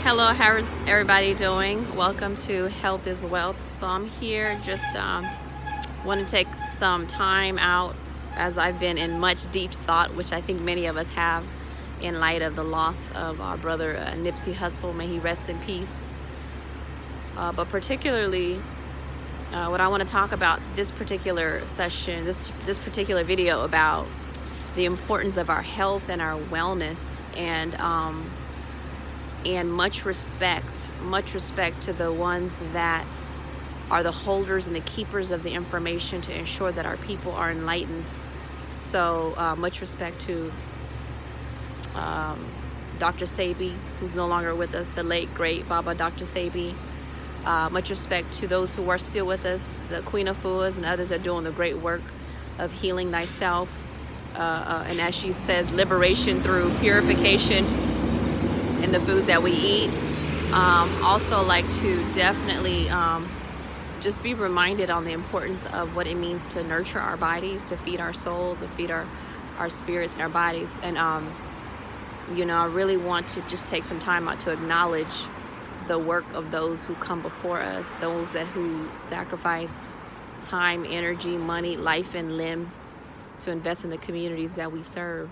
Hello, how's everybody doing? Welcome to Health is Wealth. So I'm here just want to take some time out as I've been in much deep thought, which I think many of us have in light of the loss of our brother Nipsey Hussle. May he rest in peace. But particularly what I want to talk about this particular session, this particular video about the importance of our health and our wellness, and much respect to the ones that are the holders and the keepers of the information to ensure that our people are enlightened. So much respect to Dr. Sebi, who's no longer with us, the late great Baba Dr. Sebi. Much respect to those who are still with us, the Queen of Fuas and others are doing the great work of healing thyself. And as she says, liberation through purification in the foods that we eat. Also like to definitely just be reminded on the importance of what it means to nurture our bodies, to feed our souls and feed our spirits and our bodies. And I really want to just take some time out to acknowledge the work of those who come before us, those who sacrifice time, energy, money, life, and limb to invest in the communities that we serve.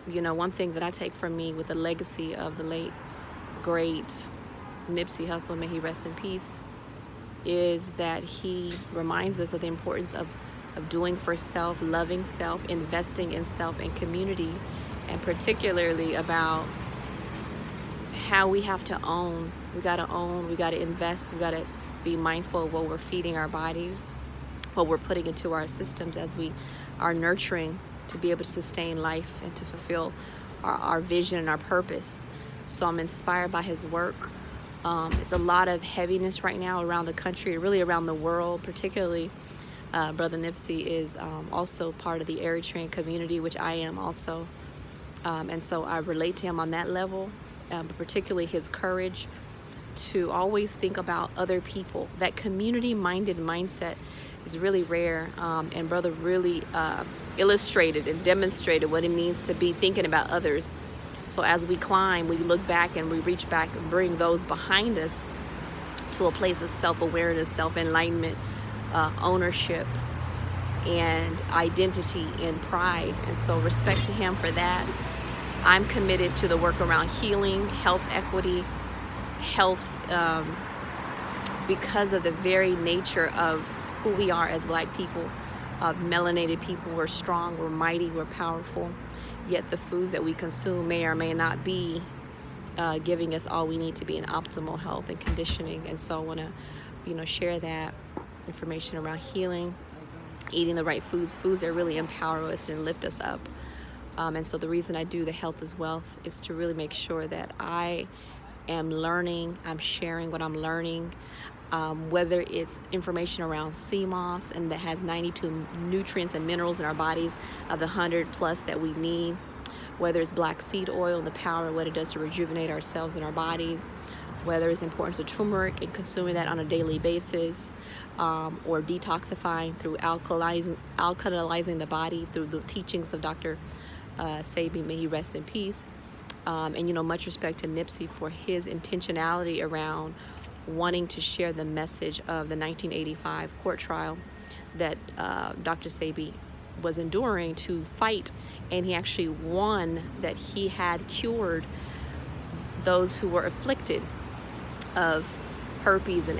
One thing that I take from me with the legacy of the late, great Nipsey Hussle, may he rest in peace, is that he reminds us of the importance of doing for self, loving self, investing in self and community, and particularly about how we have to own. We got to invest, we got to be mindful of what we're feeding our bodies, what we're putting into our systems as we are nurturing to be able to sustain life and to fulfill our vision and our purpose. So I'm inspired by his work. It's a lot of heaviness right now around the country, really around the world, particularly Brother Nipsey is also part of the Eritrean community, which I am also. And so I relate to him on that level, but particularly his courage to always think about other people. That community-minded mindset is really rare, and brother really illustrated and demonstrated what it means to be thinking about others. So as we climb, we look back and we reach back and bring those behind us to a place of self-awareness, self-enlightenment, ownership, and identity and pride. And so respect to him for that. I'm committed to the work around healing, health equity, health, because of the very nature of who we are as Black people, of melanated people. We're strong, we're mighty, we're powerful, yet the foods that we consume may or may not be giving us all we need to be in optimal health and conditioning. And so I want to share that information around healing, eating the right foods that really empower us and lift us up. And so the reason I do the Health is Wealth is to really make sure that I am learning, I'm sharing what I'm learning, whether it's information around sea moss and that has 92 nutrients and minerals in our bodies of the 100 plus that we need, whether it's black seed oil and the power of what it does to rejuvenate ourselves and our bodies, whether it's importance of turmeric and consuming that on a daily basis, or detoxifying through alkalizing the body through the teachings of Dr. Sebi, may he rest in peace. And much respect to Nipsey for his intentionality around wanting to share the message of the 1985 court trial that Dr. Sebi was enduring to fight, and he actually won, that he had cured those who were afflicted of herpes and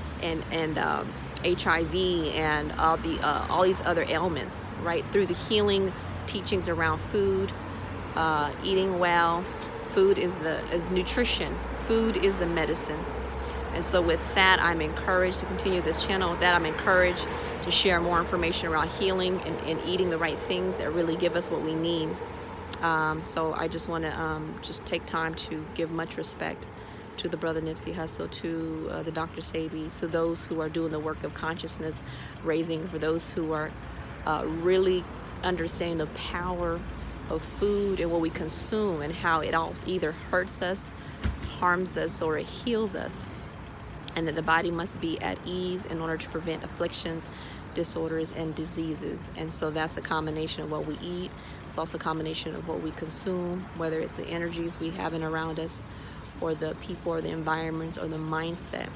HIV and all these other ailments, right, through the healing teachings around food, eating well. Food is nutrition. Food is the medicine. And so with that, I'm encouraged to continue this channel. With that, I'm encouraged to share more information around healing and eating the right things that really give us what we need. So I just want to just take time to give much respect to the brother Nipsey Hussle, to the Dr. Sebi, to those who are doing the work of consciousness raising, for those who are really understanding the power of food and what we consume and how it all either hurts us, harms us, or it heals us, and that the body must be at ease in order to prevent afflictions, disorders, and diseases. And so that's a combination of what we eat. It's also a combination of what we consume, whether it's the energies we have in around us, or the people or the environments or the mindset.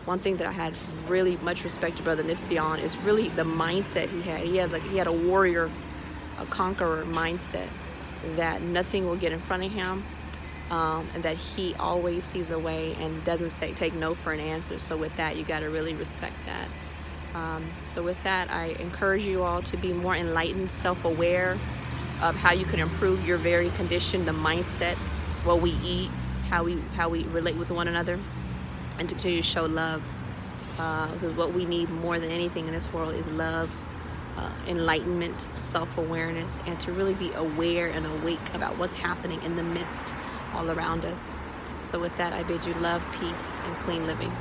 One thing that I had really much respect to Brother Nipsey on is really the mindset he had. He had a warrior, a conqueror mindset, that nothing will get in front of him, and that he always sees a way and doesn't take no for an answer. So with that, you got to really respect that. So with that, I encourage you all to be more enlightened, self-aware of how you can improve your very condition, the mindset, what we eat, how we relate with one another, and to continue to show love. Because what we need more than anything in this world is love, enlightenment, self-awareness, and to really be aware and awake about what's happening in the midst all around us. So with that, I bid you love, peace, and clean living.